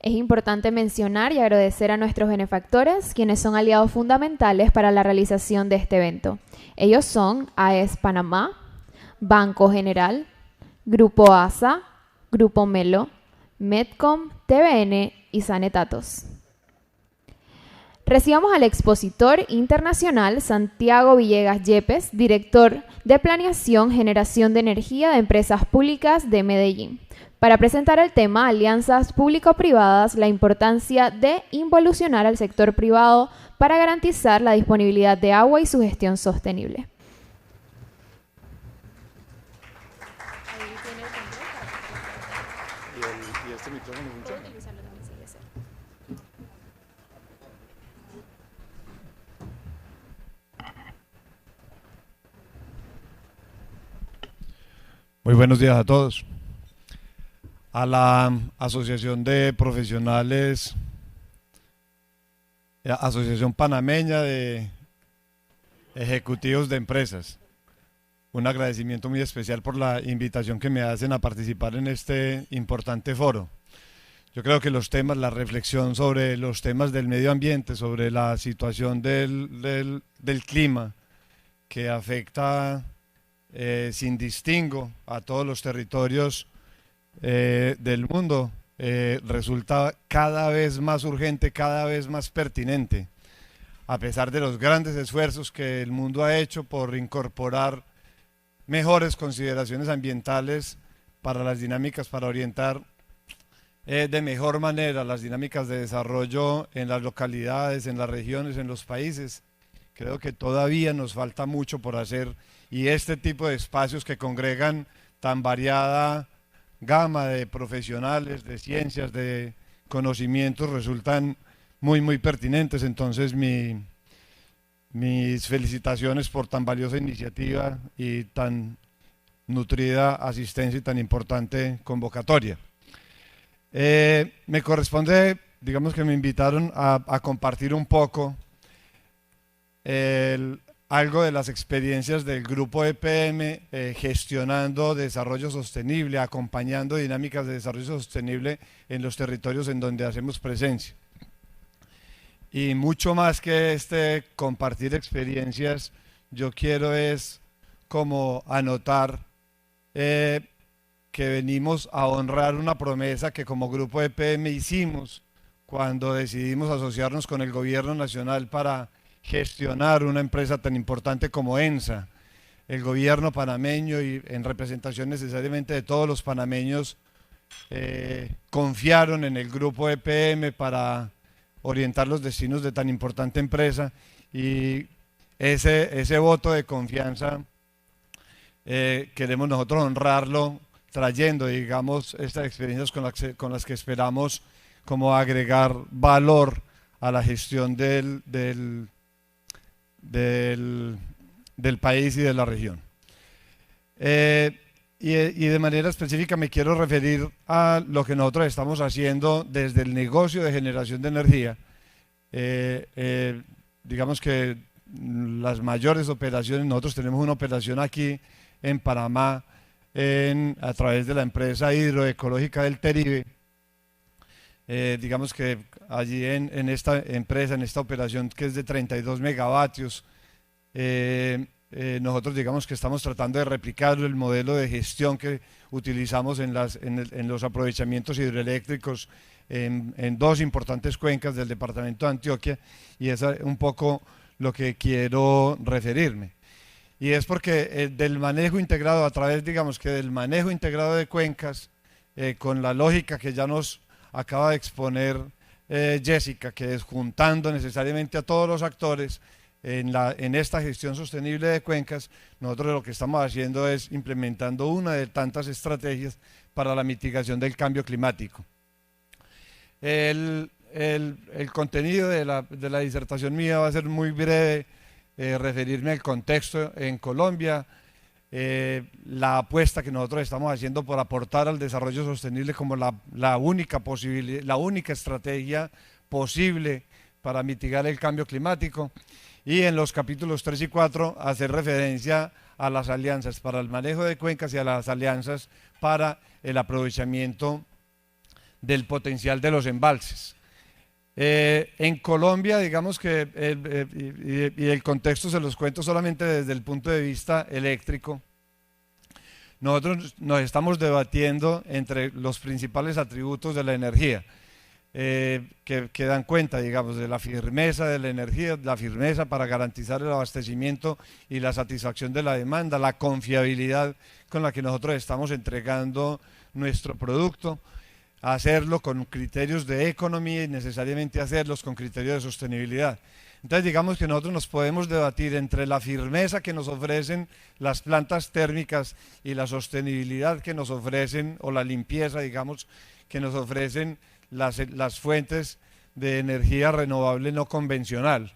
Es importante mencionar y agradecer a nuestros benefactores, quienes son aliados fundamentales para la realización de este evento. Ellos son AES Panamá, Banco General, Grupo ASA, Grupo Melo, Medcom, TVN y Sanetatos. Recibamos al expositor internacional Santiago Villegas Yepes, director de Planeación Generación de Energía de Empresas Públicas de Medellín, para presentar el tema Alianzas Público-Privadas, la importancia de involucionar al sector privado para garantizar la disponibilidad de agua y su gestión sostenible. ¿Y este micrófono funciona? Muy buenos días a todos. A la Asociación de Profesionales, Asociación Panameña de Ejecutivos de Empresas, un agradecimiento muy especial por la invitación que me hacen a participar en este importante foro. Yo creo que los temas, la reflexión sobre los temas del medio ambiente, sobre la situación del clima que afecta sin distingo a todos los territorios del mundo, resulta cada vez más urgente, cada vez más pertinente, a pesar de los grandes esfuerzos que el mundo ha hecho por incorporar mejores consideraciones ambientales para las dinámicas, para orientar de mejor manera las dinámicas de desarrollo en las localidades, en las regiones, en los países. Creo que todavía nos falta mucho por hacer, y este tipo de espacios que congregan tan variada gama de profesionales, de ciencias, de conocimientos, resultan muy pertinentes. Entonces mis felicitaciones por tan valiosa iniciativa y tan nutrida asistencia y tan importante convocatoria. Me corresponde, digamos que me invitaron a compartir un poco algo de las experiencias del grupo EPM gestionando desarrollo sostenible, acompañando dinámicas de desarrollo sostenible en los territorios en donde hacemos presencia. Y mucho más que compartir experiencias, yo quiero es como anotar que venimos a honrar una promesa que como grupo EPM hicimos cuando decidimos asociarnos con el gobierno nacional para gestionar una empresa tan importante como ENSA. El gobierno panameño, y en representación necesariamente de todos los panameños, confiaron en el grupo EPM para orientar los destinos de tan importante empresa, y ese voto de confianza queremos nosotros honrarlo trayendo, digamos, estas experiencias con las que esperamos como agregar valor a la gestión del país y de la región. Y de manera específica me quiero referir a lo que nosotros estamos haciendo desde el negocio de generación de energía. Digamos que las mayores operaciones, nosotros tenemos una operación aquí en Panamá a través de la empresa hidroecológica del Teribe. Digamos que allí en esta empresa, en esta operación que es de 32 megavatios, nosotros digamos que estamos tratando de replicar el modelo de gestión que utilizamos en los aprovechamientos hidroeléctricos en dos importantes cuencas del departamento de Antioquia, y es un poco lo que quiero referirme. Y es porque del manejo integrado, a través, digamos que del manejo integrado de cuencas, con la lógica que ya nos acaba de exponer Jessica, que es juntando necesariamente a todos los actores en esta gestión sostenible de cuencas, nosotros lo que estamos haciendo es implementando una de tantas estrategias para la mitigación del cambio climático. El contenido de la disertación mía va a ser muy breve, referirme al contexto en Colombia, la apuesta que nosotros estamos haciendo por aportar al desarrollo sostenible como la única posibilidad, la única estrategia posible para mitigar el cambio climático, y en los capítulos 3 y 4 hacer referencia a las alianzas para el manejo de cuencas y a las alianzas para el aprovechamiento del potencial de los embalses. En Colombia, digamos que, y el contexto se los cuento solamente desde el punto de vista eléctrico, nosotros nos estamos debatiendo entre los principales atributos de la energía, que dan cuenta, digamos, de la firmeza de la energía, la firmeza para garantizar el abastecimiento y la satisfacción de la demanda, la confiabilidad con la que nosotros estamos entregando nuestro producto, hacerlo con criterios de economía y necesariamente hacerlos con criterios de sostenibilidad. Entonces digamos que nosotros nos podemos debatir entre la firmeza que nos ofrecen las plantas térmicas y la sostenibilidad que nos ofrecen, o la limpieza, digamos, que nos ofrecen las fuentes de energía renovable no convencional.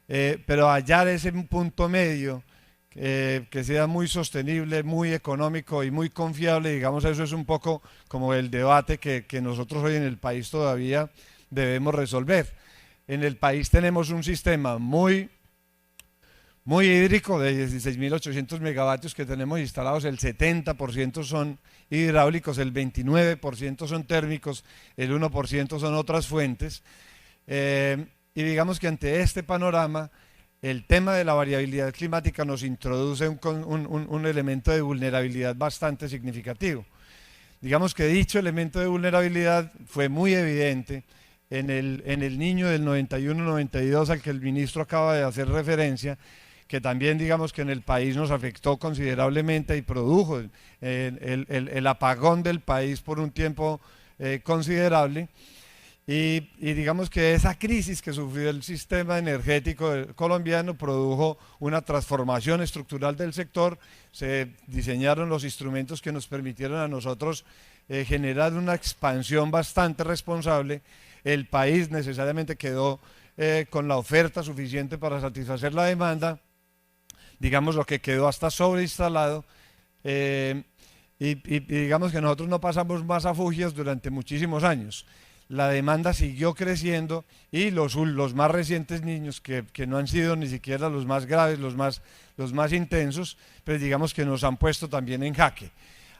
Pero hallar ese punto medio que sea muy sostenible, muy económico y muy confiable, digamos, eso es un poco como el debate que nosotros hoy en el país todavía debemos resolver. En el país tenemos un sistema muy hídrico de 16.800 megavatios que tenemos instalados, el 70% son hidráulicos, el 29% son térmicos, el 1% son otras fuentes, y digamos que ante este panorama el tema de la variabilidad climática nos introduce un elemento de vulnerabilidad bastante significativo. Digamos que dicho elemento de vulnerabilidad fue muy evidente en el Niño del 91-92 al que el ministro acaba de hacer referencia, que también digamos que en el país nos afectó considerablemente y produjo el apagón del país por un tiempo considerable. Y digamos que esa crisis que sufrió el sistema energético colombiano produjo una transformación estructural del sector, se diseñaron los instrumentos que nos permitieron a nosotros generar una expansión bastante responsable. El país necesariamente quedó con la oferta suficiente para satisfacer la demanda, digamos lo que quedó hasta sobreinstalado, y digamos que nosotros no pasamos más afugias durante muchísimos años. La demanda siguió creciendo y los más recientes niños, que no han sido ni siquiera los más graves, los más intensos, pues digamos que nos han puesto también en jaque.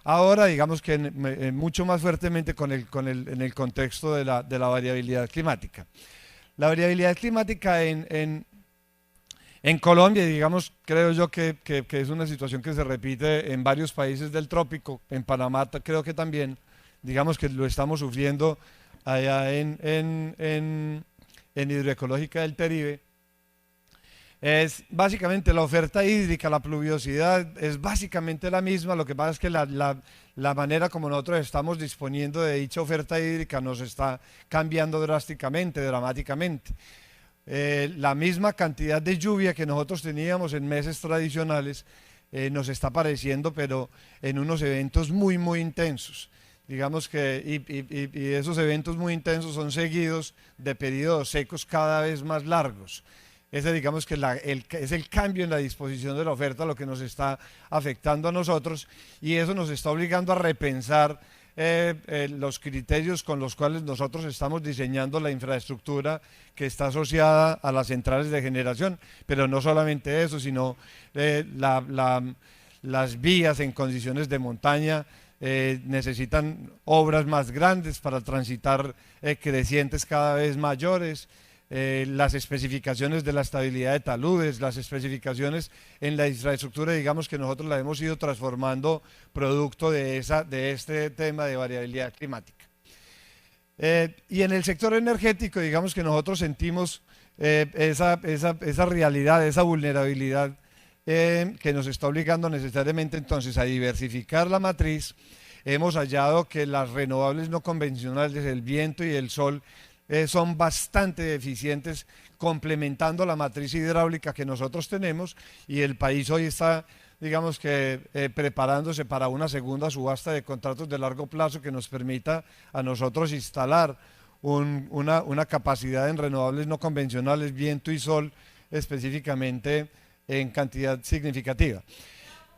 Ahora digamos que mucho más fuertemente en el contexto de la variabilidad climática. La variabilidad climática en Colombia, digamos, creo yo que es una situación que se repite en varios países del trópico, en Panamá creo que también, digamos que lo estamos sufriendo allá en Hidroecológica del Teribe. Es básicamente la oferta hídrica, la pluviosidad es básicamente la misma, lo que pasa es que la manera como nosotros estamos disponiendo de dicha oferta hídrica nos está cambiando drásticamente, dramáticamente. La misma cantidad de lluvia que nosotros teníamos en meses tradicionales nos está apareciendo, pero en unos eventos muy intensos. Digamos que y esos eventos muy intensos son seguidos de periodos secos cada vez más largos. Ese digamos que es el cambio en la disposición de la oferta lo que nos está afectando a nosotros, y eso nos está obligando a repensar los criterios con los cuales nosotros estamos diseñando la infraestructura que está asociada a las centrales de generación, pero no solamente eso, sino las vías en condiciones de montaña necesitan obras más grandes para transitar crecientes cada vez mayores. Las especificaciones de la estabilidad de taludes, las especificaciones en la infraestructura, digamos que nosotros la hemos ido transformando producto de este tema de variabilidad climática. Y en el sector energético, digamos que nosotros sentimos esa realidad, esa vulnerabilidad que nos está obligando necesariamente entonces a diversificar la matriz. Hemos hallado que las renovables no convencionales, el viento y el sol, son bastante eficientes complementando la matriz hidráulica que nosotros tenemos, y el país hoy está, digamos que preparándose para una segunda subasta de contratos de largo plazo que nos permita a nosotros instalar una capacidad en renovables no convencionales, viento y sol, específicamente en cantidad significativa.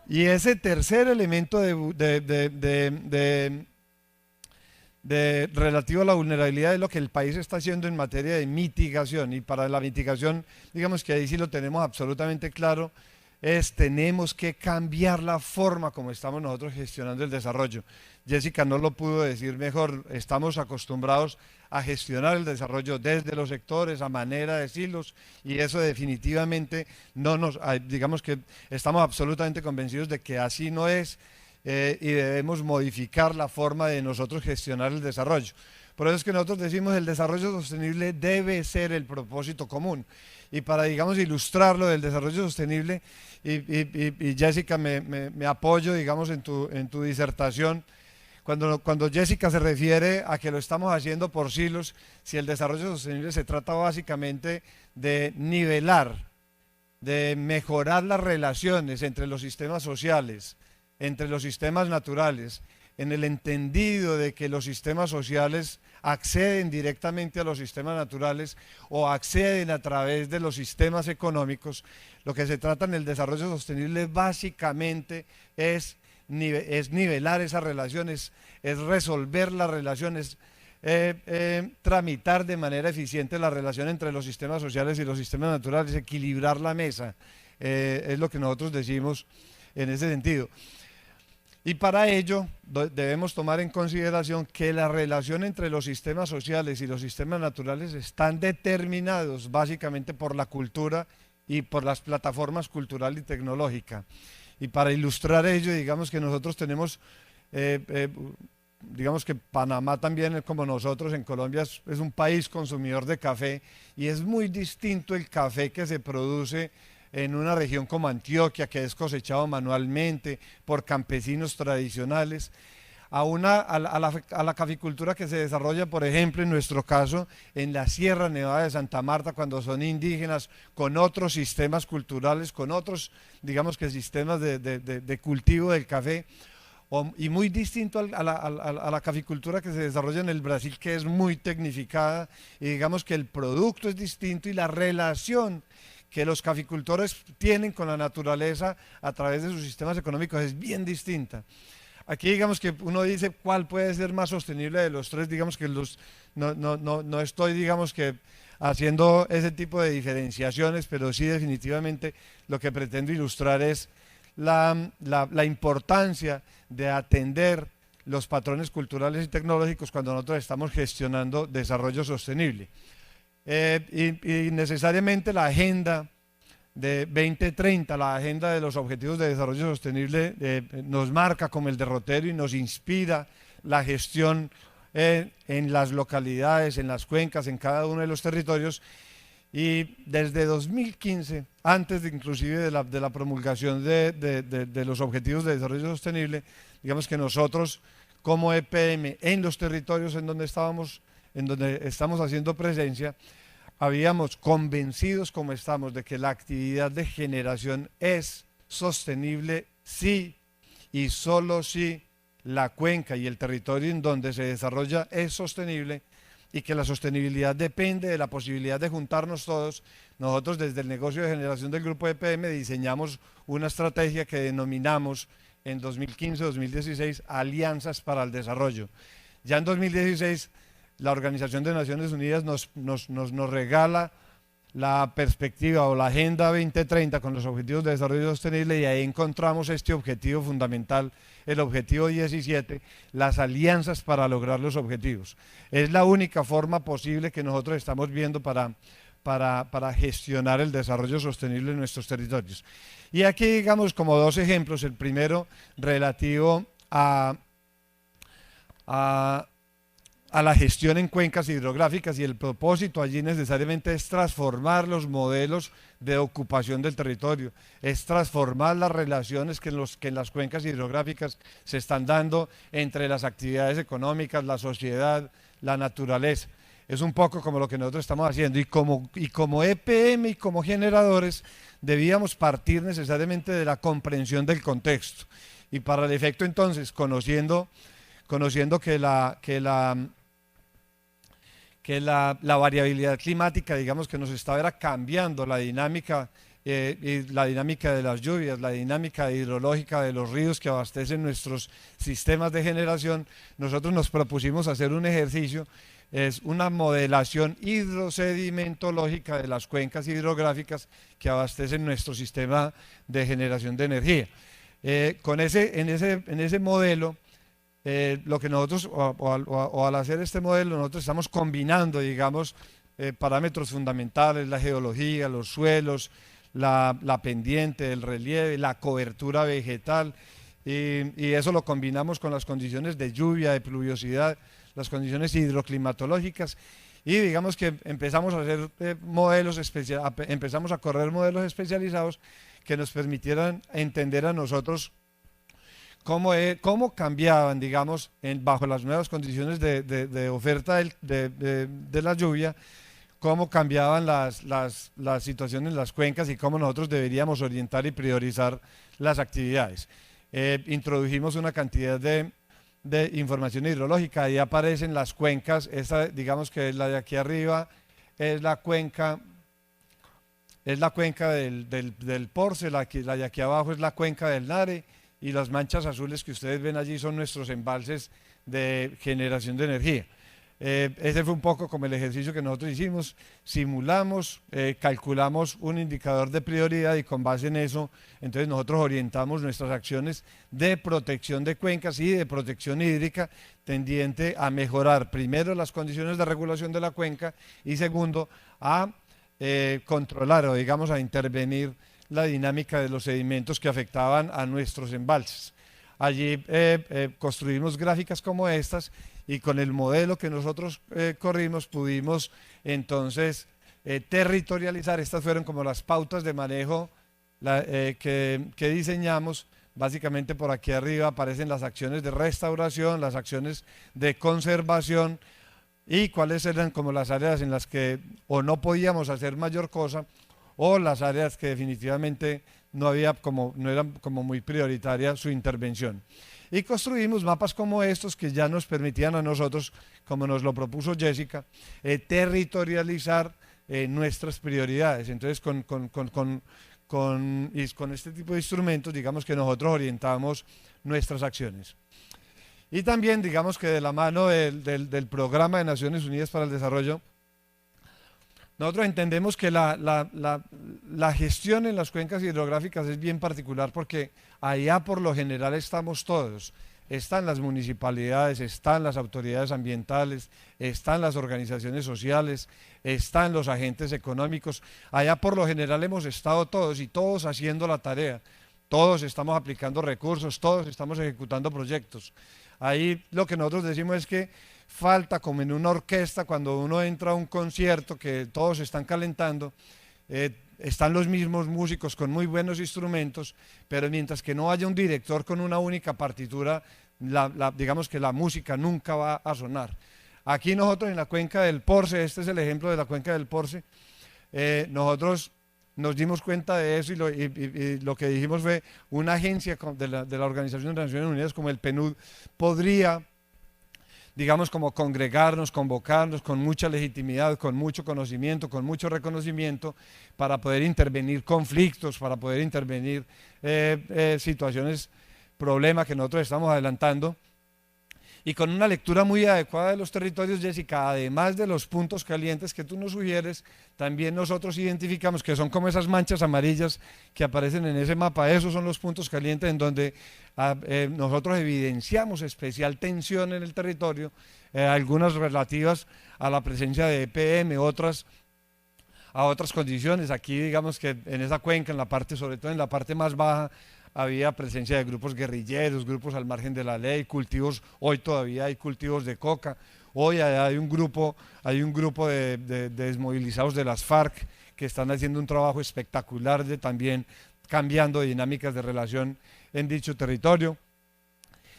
Y ese tercer elemento relativo a la vulnerabilidad es lo que el país está haciendo en materia de mitigación, y para la mitigación, digamos que ahí sí lo tenemos absolutamente claro, tenemos que cambiar la forma como estamos nosotros gestionando el desarrollo. Jessica no lo pudo decir mejor, estamos acostumbrados a gestionar el desarrollo desde los sectores, a manera de silos, y eso definitivamente no nos, digamos que estamos absolutamente convencidos de que así no es, y debemos modificar la forma de nosotros gestionar el desarrollo. Por eso es que nosotros decimos el desarrollo sostenible debe ser el propósito común. Y para, digamos, ilustrarlo del desarrollo sostenible, y Jessica me apoyo, digamos, en tu disertación, cuando Jessica se refiere a que lo estamos haciendo por silos, si el desarrollo sostenible se trata básicamente de nivelar, de mejorar las relaciones entre los sistemas sociales, entre los sistemas naturales, en el entendido de que los sistemas sociales acceden directamente a los sistemas naturales o acceden a través de los sistemas económicos. Lo que se trata en el desarrollo sostenible básicamente es nivelar esas relaciones, es resolver las relaciones, tramitar de manera eficiente la relación entre los sistemas sociales y los sistemas naturales, equilibrar la mesa, es lo que nosotros decimos en ese sentido. Y para ello debemos tomar en consideración que la relación entre los sistemas sociales y los sistemas naturales están determinados básicamente por la cultura y por las plataformas cultural y tecnológica. Y para ilustrar ello, digamos que nosotros tenemos, digamos que Panamá también, como nosotros en Colombia, es un país consumidor de café, y es muy distinto el café que se produce en una región como Antioquia, que es cosechado manualmente por campesinos tradicionales, a la caficultura que se desarrolla, por ejemplo, en nuestro caso, en la Sierra Nevada de Santa Marta, cuando son indígenas, con otros sistemas culturales, con otros, digamos que sistemas de cultivo del café, y muy distinto a la caficultura que se desarrolla en el Brasil, que es muy tecnificada, y digamos que el producto es distinto y la relación que los caficultores tienen con la naturaleza a través de sus sistemas económicos es bien distinta. Aquí digamos que uno dice cuál puede ser más sostenible de los tres, digamos que no estoy, digamos que haciendo ese tipo de diferenciaciones, pero sí definitivamente lo que pretendo ilustrar es la importancia de atender los patrones culturales y tecnológicos cuando nosotros estamos gestionando desarrollo sostenible. Y necesariamente la agenda de 2030, la agenda de los objetivos de desarrollo sostenible, nos marca como el derrotero y nos inspira la gestión en las localidades, en las cuencas, en cada uno de los territorios. Y desde 2015, antes inclusive de la promulgación de los objetivos de desarrollo sostenible, digamos que nosotros como EPM en los territorios en donde estamos haciendo presencia, habíamos convencidos como estamos de que la actividad de generación es sostenible si y solo si la cuenca y el territorio en donde se desarrolla es sostenible, y que la sostenibilidad depende de la posibilidad de juntarnos todos. Nosotros desde el negocio de generación del grupo EPM diseñamos una estrategia que denominamos en 2015-2016 Alianzas para el Desarrollo. Ya en 2016 la Organización de Naciones Unidas nos regala la perspectiva o la Agenda 2030 con los Objetivos de Desarrollo Sostenible, y ahí encontramos este objetivo fundamental, el objetivo 17, las alianzas para lograr los objetivos. Es la única forma posible que nosotros estamos viendo para gestionar el desarrollo sostenible en nuestros territorios. Y aquí digamos como dos ejemplos, el primero relativo a la gestión en cuencas hidrográficas, y el propósito allí necesariamente es transformar los modelos de ocupación del territorio, es transformar las relaciones que en las cuencas hidrográficas se están dando entre las actividades económicas, la sociedad, la naturaleza. Es un poco como lo que nosotros estamos haciendo, y como EPM y como generadores debíamos partir necesariamente de la comprensión del contexto, y para el efecto entonces, conociendo que la variabilidad climática, digamos que nos estaba cambiando la dinámica, y la dinámica de las lluvias, la dinámica hidrológica de los ríos que abastecen nuestros sistemas de generación, nosotros nos propusimos hacer un ejercicio, es una modelación hidrosedimentológica de las cuencas hidrográficas que abastecen nuestro sistema de generación de energía. En ese modelo lo que nosotros, o al hacer este modelo, nosotros estamos combinando, digamos, parámetros fundamentales, la geología, los suelos, la pendiente, el relieve, la cobertura vegetal, y eso lo combinamos con las condiciones de lluvia, de pluviosidad, las condiciones hidroclimatológicas, y digamos que empezamos a hacer empezamos a correr modelos especializados que nos permitieran entender a nosotros cómo cambiaban, digamos, bajo las nuevas condiciones de oferta de la lluvia, cómo cambiaban las situaciones en las cuencas y cómo nosotros deberíamos orientar y priorizar las actividades. Introdujimos una cantidad de información hidrológica, ahí aparecen las cuencas, esta digamos que la de aquí arriba es la cuenca del Porce, la de aquí abajo es la cuenca del Nare, y las manchas azules que ustedes ven allí son nuestros embalses de generación de energía. Ese fue un poco como el ejercicio que nosotros hicimos, simulamos, calculamos un indicador de prioridad y con base en eso, entonces nosotros orientamos nuestras acciones de protección de cuencas y de protección hídrica tendiente a mejorar primero las condiciones de regulación de la cuenca y segundo a controlar o digamos a intervenir la dinámica de los sedimentos que afectaban a nuestros embalses. Allí construimos gráficas como estas y con el modelo que nosotros corrimos pudimos entonces territorializar. Estas fueron como las pautas de manejo que diseñamos. Básicamente por aquí arriba aparecen las acciones de restauración, las acciones de conservación y cuáles eran como las áreas en las que o no podíamos hacer mayor cosa o las áreas que definitivamente no eran como muy prioritaria su intervención. Y construimos mapas como estos que ya nos permitían a nosotros, como nos lo propuso Jessica, territorializar nuestras prioridades. Entonces con este tipo de instrumentos, digamos que nosotros orientamos nuestras acciones. Y también, digamos que de la mano del Programa de Naciones Unidas para el Desarrollo, nosotros entendemos que la gestión en las cuencas hidrográficas es bien particular porque allá por lo general estamos todos. Están las municipalidades, están las autoridades ambientales, están las organizaciones sociales, están los agentes económicos. Allá por lo general hemos estado todos y todos haciendo la tarea. Todos estamos aplicando recursos, todos estamos ejecutando proyectos. Ahí lo que nosotros decimos es que falta, como en una orquesta, cuando uno entra a un concierto que todos están calentando, están los mismos músicos con muy buenos instrumentos, pero mientras que no haya un director con una única partitura, digamos que la música nunca va a sonar. Aquí nosotros en la cuenca del Porce, este es el ejemplo de la cuenca del Porce, nosotros nos dimos cuenta de eso y lo que dijimos fue una agencia de la Organización de Naciones Unidas como el PNUD podría, digamos, como congregarnos, convocarnos con mucha legitimidad, con mucho conocimiento, con mucho reconocimiento, para poder intervenir conflictos, para poder intervenir situaciones, problemas que nosotros estamos adelantando. Y con una lectura muy adecuada de los territorios, Jessica, además de los puntos calientes que tú nos sugieres, también nosotros identificamos que son como esas manchas amarillas que aparecen en ese mapa. Esos son los puntos calientes en donde nosotros evidenciamos especial tensión en el territorio, algunas relativas a la presencia de EPM, otras a otras condiciones. Aquí digamos que en esa cuenca, sobre todo en la parte más baja, había presencia de grupos guerrilleros, grupos al margen de la ley, cultivos, hoy todavía hay cultivos de coca, hoy hay un grupo de desmovilizados de las FARC que están haciendo un trabajo espectacular de también cambiando dinámicas de relación en dicho territorio.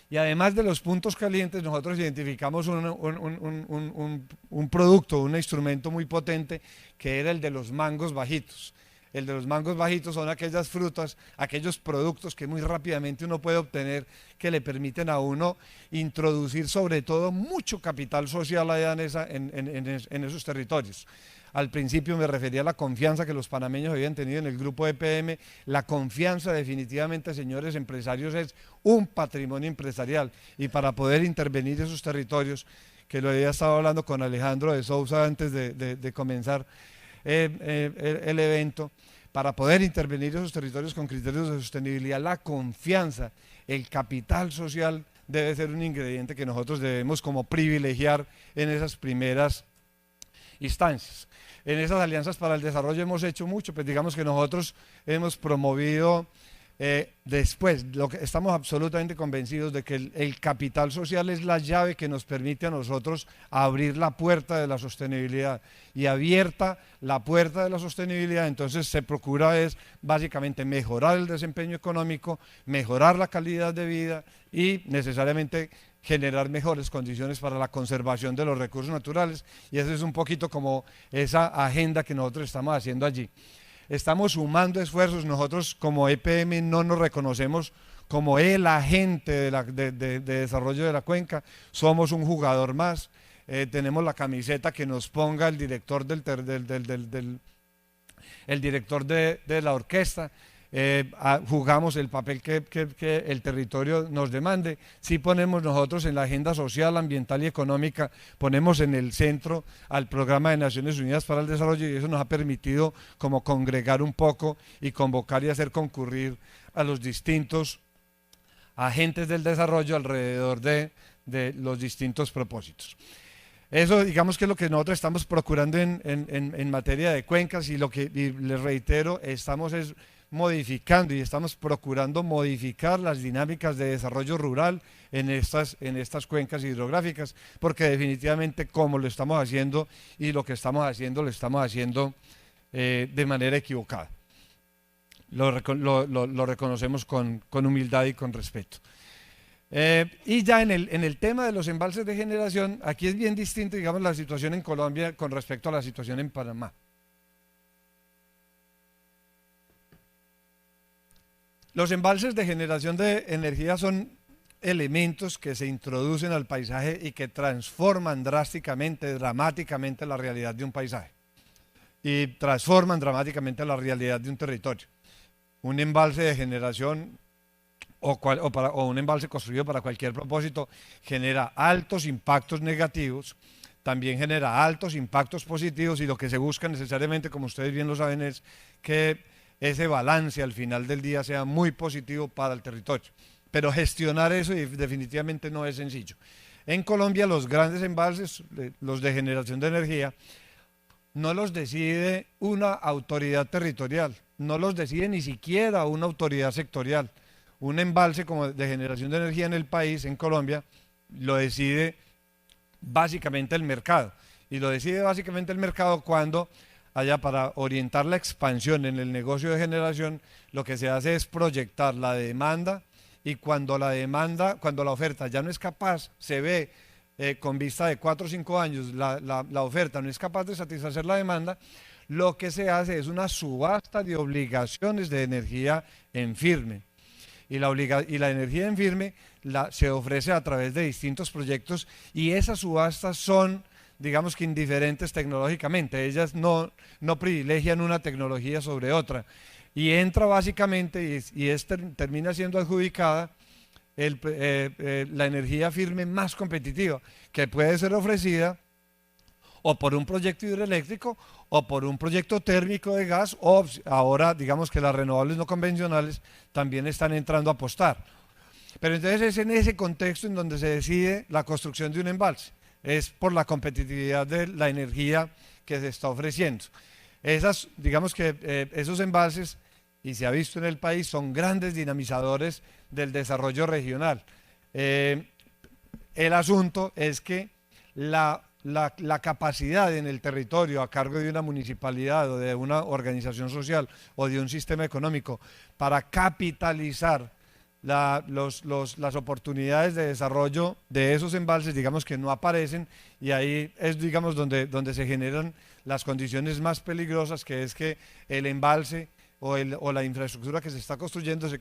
Y además de los puntos calientes, nosotros identificamos un producto, un instrumento muy potente que era el de los mangos bajitos. El de los mangos bajitos son aquellas frutas, aquellos productos que muy rápidamente uno puede obtener que le permiten a uno introducir sobre todo mucho capital social allá en esos territorios. Al principio me refería a la confianza que los panameños habían tenido en el grupo EPM. La confianza definitivamente, señores empresarios, es un patrimonio empresarial y para poder intervenir esos territorios, que lo había estado hablando con Alejandro de Sousa antes de comenzar el evento, para poder intervenir esos territorios con criterios de sostenibilidad, la confianza, el capital social debe ser un ingrediente que nosotros debemos como privilegiar en esas primeras instancias. En esas alianzas para el desarrollo hemos hecho mucho, pues digamos que nosotros hemos promovido después, estamos absolutamente convencidos de que el capital social es la llave que nos permite a nosotros abrir la puerta de la sostenibilidad, y abierta la puerta de la sostenibilidad, entonces se procura es básicamente mejorar el desempeño económico, mejorar la calidad de vida y necesariamente generar mejores condiciones para la conservación de los recursos naturales, y eso es un poquito como esa agenda que nosotros estamos haciendo allí. Estamos sumando esfuerzos, nosotros como EPM no nos reconocemos como el agente de desarrollo de la cuenca, somos un jugador más, tenemos la camiseta que nos ponga el director el director de la orquesta, jugamos el papel que el territorio nos demande. Sí ponemos nosotros en la agenda social, ambiental y económica, ponemos en el centro al Programa de Naciones Unidas para el Desarrollo, y eso nos ha permitido como congregar un poco y convocar y hacer concurrir a los distintos agentes del desarrollo alrededor de los distintos propósitos. Eso digamos que es lo que nosotros estamos procurando en materia de cuencas, y lo que les reitero, estamos modificando y estamos procurando modificar las dinámicas de desarrollo rural en estas cuencas hidrográficas, porque definitivamente como lo estamos haciendo y lo que estamos haciendo, lo estamos haciendo de manera equivocada. Lo reconocemos con humildad y con respeto. Y ya en el tema de los embalses de generación, aquí es bien distinto, digamos, la situación en Colombia con respecto a la situación en Panamá. Los embalses de generación de energía son elementos que se introducen al paisaje y que transforman drásticamente, dramáticamente la realidad de un paisaje, y transforman dramáticamente la realidad de un territorio. Un embalse de generación o un embalse construido para cualquier propósito genera altos impactos negativos, también genera altos impactos positivos, y lo que se busca necesariamente, como ustedes bien lo saben, es que ese balance al final del día sea muy positivo para el territorio. Pero gestionar eso definitivamente no es sencillo. En Colombia los grandes embalses, los de generación de energía, no los decide una autoridad territorial, no los decide ni siquiera una autoridad sectorial. Un embalse como de generación de energía en el país, en Colombia, lo decide básicamente el mercado. Y lo decide básicamente el mercado cuando allá, para orientar la expansión en el negocio de generación, lo que se hace es proyectar la demanda, y cuando la oferta ya no es capaz, se ve con vista de 4 o 5 años, la oferta no es capaz de satisfacer la demanda, lo que se hace es una subasta de obligaciones de energía en firme. Y la energía en firme se ofrece a través de distintos proyectos, y esas subastas son, digamos que indiferentes tecnológicamente, ellas no privilegian una tecnología sobre otra, y entra básicamente termina siendo adjudicada la energía firme más competitiva, que puede ser ofrecida o por un proyecto hidroeléctrico o por un proyecto térmico de gas, o ahora digamos que las renovables no convencionales también están entrando a apostar. Pero entonces es en ese contexto en donde se decide la construcción de un embalse, es por la competitividad de la energía que se está ofreciendo. Digamos que esos embalses, y se ha visto en el país, son grandes dinamizadores del desarrollo regional. El asunto es que la capacidad en el territorio a cargo de una municipalidad o de una organización social o de un sistema económico para capitalizar las oportunidades de desarrollo de esos embalses, digamos que no aparecen, y ahí es, digamos, donde se generan las condiciones más peligrosas, que es que el embalse o la infraestructura que se está construyendo se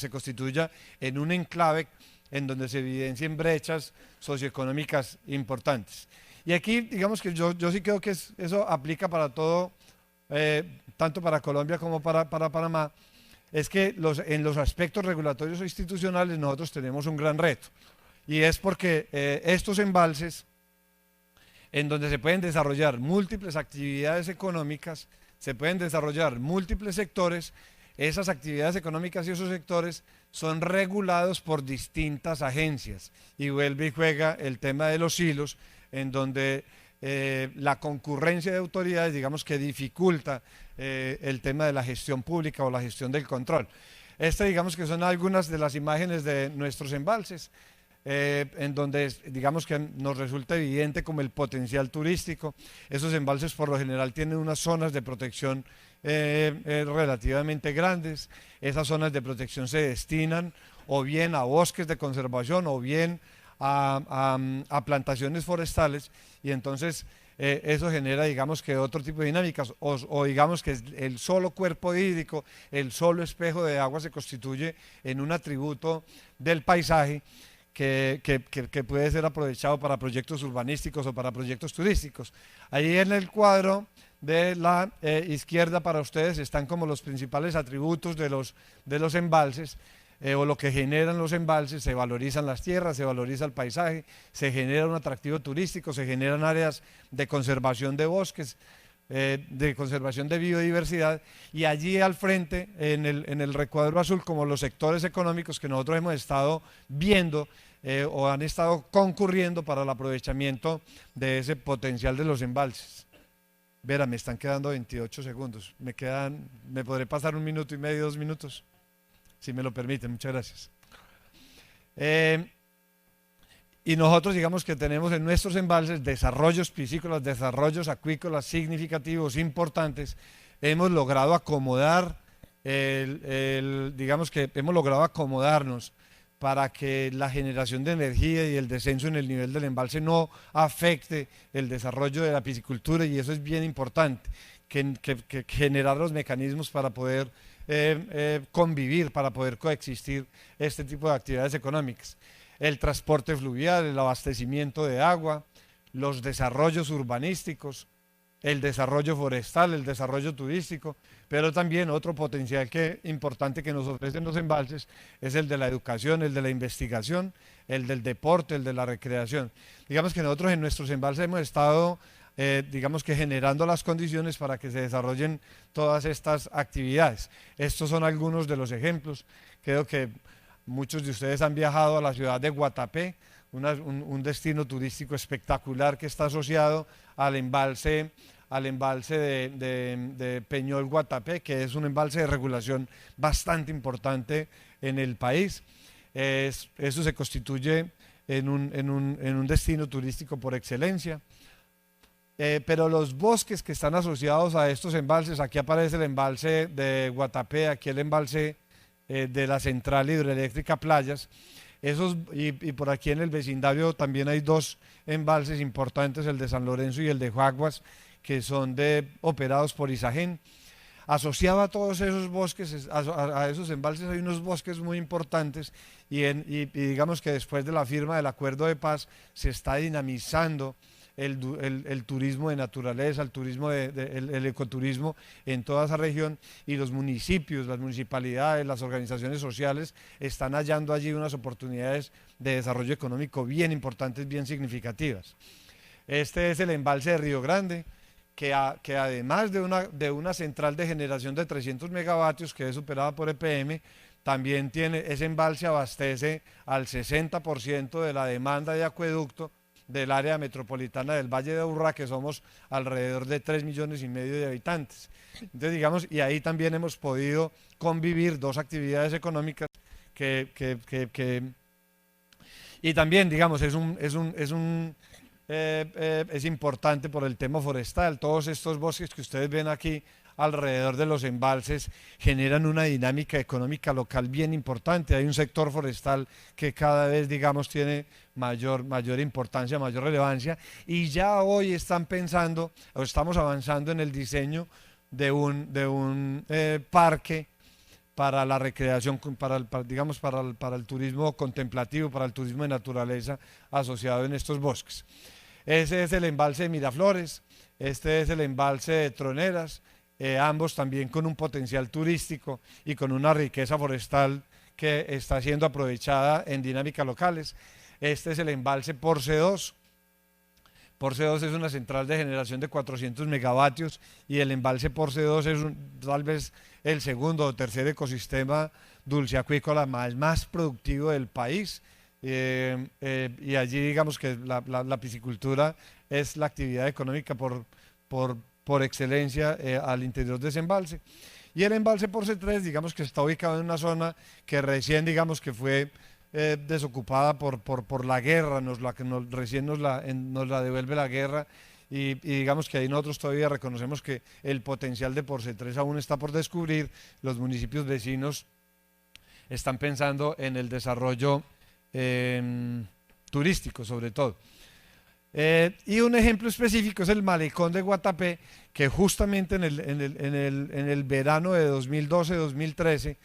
constituya en un enclave en donde se evidencien brechas socioeconómicas importantes. Y aquí, digamos que yo sí creo que eso aplica para todo, tanto para Colombia como para Panamá, es que en los aspectos regulatorios o institucionales nosotros tenemos un gran reto, y es porque estos embalses, en donde se pueden desarrollar múltiples actividades económicas, se pueden desarrollar múltiples sectores, esas actividades económicas y esos sectores son regulados por distintas agencias, y vuelve y juega el tema de los hilos, en donde la concurrencia de autoridades, digamos que dificulta el tema de la gestión pública o la gestión del control. Digamos que son algunas de las imágenes de nuestros embalses, en donde digamos que nos resulta evidente como el potencial turístico. Esos embalses por lo general tienen unas zonas de protección relativamente grandes. Esas zonas de protección se destinan o bien a bosques de conservación o bien a plantaciones forestales, y entonces eso genera, digamos, que otro tipo de dinámicas, o digamos que el solo cuerpo hídrico, el solo espejo de agua se constituye en un atributo del paisaje que puede ser aprovechado para proyectos urbanísticos o para proyectos turísticos. Ahí en el cuadro de la izquierda para ustedes están como los principales atributos de los embalses, o lo que generan los embalses. Se valorizan las tierras, se valoriza el paisaje, se genera un atractivo turístico, se generan áreas de conservación de bosques, de conservación de biodiversidad, y allí al frente, en el recuadro azul, como los sectores económicos que nosotros hemos estado viendo o han estado concurriendo para el aprovechamiento de ese potencial de los embalses. Vera, me están quedando 28 segundos, me podré pasar 1 minuto y medio, 2 minutos, si me lo permiten. Muchas gracias. Y nosotros, digamos que tenemos en nuestros embalses desarrollos piscícolas, desarrollos acuícolas significativos, importantes. Hemos logrado acomodar, digamos que hemos logrado acomodarnos para que la generación de energía y el descenso en el nivel del embalse no afecte el desarrollo de la piscicultura, y eso es bien importante, que generar los mecanismos para poder convivir, para poder coexistir este tipo de actividades económicas. El transporte fluvial, el abastecimiento de agua, los desarrollos urbanísticos, el desarrollo forestal, el desarrollo turístico, pero también otro potencial importante que nos ofrecen los embalses es el de la educación, el de la investigación, el del deporte, el de la recreación. Digamos que nosotros en nuestros embalses hemos estado digamos que generando las condiciones para que se desarrollen todas estas actividades. Estos son algunos de los ejemplos. Creo que muchos de ustedes han viajado a la ciudad de Guatapé, un destino turístico espectacular que está asociado al embalse de Peñol Guatapé, que es un embalse de regulación bastante importante en el país. Eso se constituye en un destino turístico por excelencia. Pero los bosques que están asociados a estos embalses, aquí aparece el embalse de Guatapé, aquí el embalse de la central hidroeléctrica Playas, y por aquí en el vecindario también hay 2 embalses importantes, el de San Lorenzo y el de Jaguas, que son operados por Isagen. Asociado a todos esos bosques, a esos embalses, hay unos bosques muy importantes, y digamos que después de la firma del acuerdo de paz se está dinamizando el turismo de naturaleza, el ecoturismo en toda esa región, y los municipios, las municipalidades, las organizaciones sociales están hallando allí unas oportunidades de desarrollo económico bien importantes, bien significativas. Este es el embalse de Río Grande, que además de una central de generación de 300 megavatios que es superada por EPM, también ese embalse abastece al 60% de la demanda de acueducto del área metropolitana del Valle de Aburrá, que somos alrededor de 3,5 millones de habitantes. Entonces, digamos, y ahí también hemos podido convivir 2 actividades económicas y también, digamos, es importante por el tema forestal. Todos estos bosques que ustedes ven aquí alrededor de los embalses generan una dinámica económica local bien importante. Hay un sector forestal que cada vez, digamos, tiene mayor importancia, mayor relevancia, y ya hoy están pensando, o estamos avanzando en el diseño de un parque para la recreación, digamos, para el turismo contemplativo, para el turismo de naturaleza asociado en estos bosques. Ese es el embalse de Miraflores, este es el embalse de Troneras, ambos también con un potencial turístico y con una riqueza forestal que está siendo aprovechada en dinámicas locales. Este es el embalse Porce 2. Porce 2 es una central de generación de 400 megavatios y el embalse Porce 2 es tal vez el segundo o tercer ecosistema dulceacuícola más productivo del país. Y allí digamos que la piscicultura es la actividad económica por excelencia al interior de ese embalse. Y el embalse Porce 3 digamos que está ubicado en una zona que recién digamos que fue desocupada por la guerra, recién nos la devuelve la guerra y digamos que ahí nosotros todavía reconocemos que el potencial de Porce 3 aún está por descubrir. Los municipios vecinos están pensando en el desarrollo turístico sobre todo. Y un ejemplo específico es el malecón de Guatapé, que justamente en el verano de 2012-2013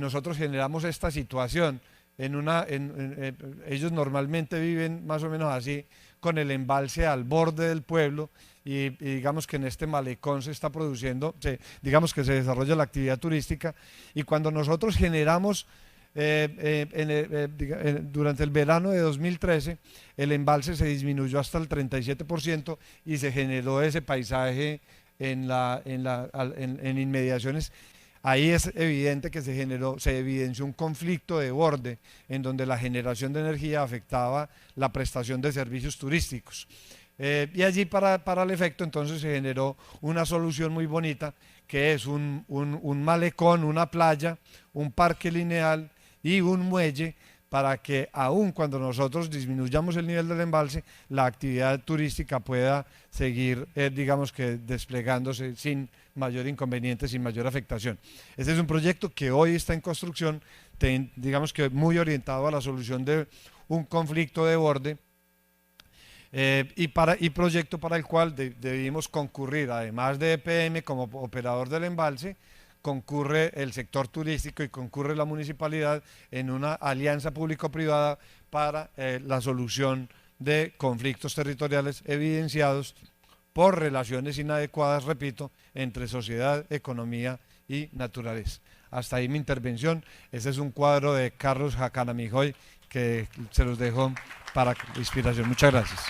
nosotros generamos esta situación. Ellos normalmente viven más o menos así, con el embalse al borde del pueblo y digamos que en este malecón se está produciendo, digamos que se desarrolla la actividad turística y cuando nosotros generamos durante el verano de 2013 el embalse se disminuyó hasta el 37% y se generó ese paisaje en inmediaciones. Ahí es evidente que se evidenció un conflicto de borde en donde la generación de energía afectaba la prestación de servicios turísticos. Y allí para el efecto entonces se generó una solución muy bonita que es un malecón, una playa, un parque lineal y un muelle para que aun cuando nosotros disminuyamos el nivel del embalse, la actividad turística pueda seguir, digamos que desplegándose sin mayor inconveniente, sin mayor afectación. Este es un proyecto que hoy está en construcción, digamos que muy orientado a la solución de un conflicto de borde y proyecto para el cual debimos concurrir, además de EPM como operador del embalse, concurre el sector turístico y concurre la municipalidad en una alianza público-privada para la solución de conflictos territoriales evidenciados por relaciones inadecuadas, repito, entre sociedad, economía y naturaleza. Hasta ahí mi intervención. Este es un cuadro de Carlos Jacanamijoy que se los dejo para inspiración. Muchas gracias.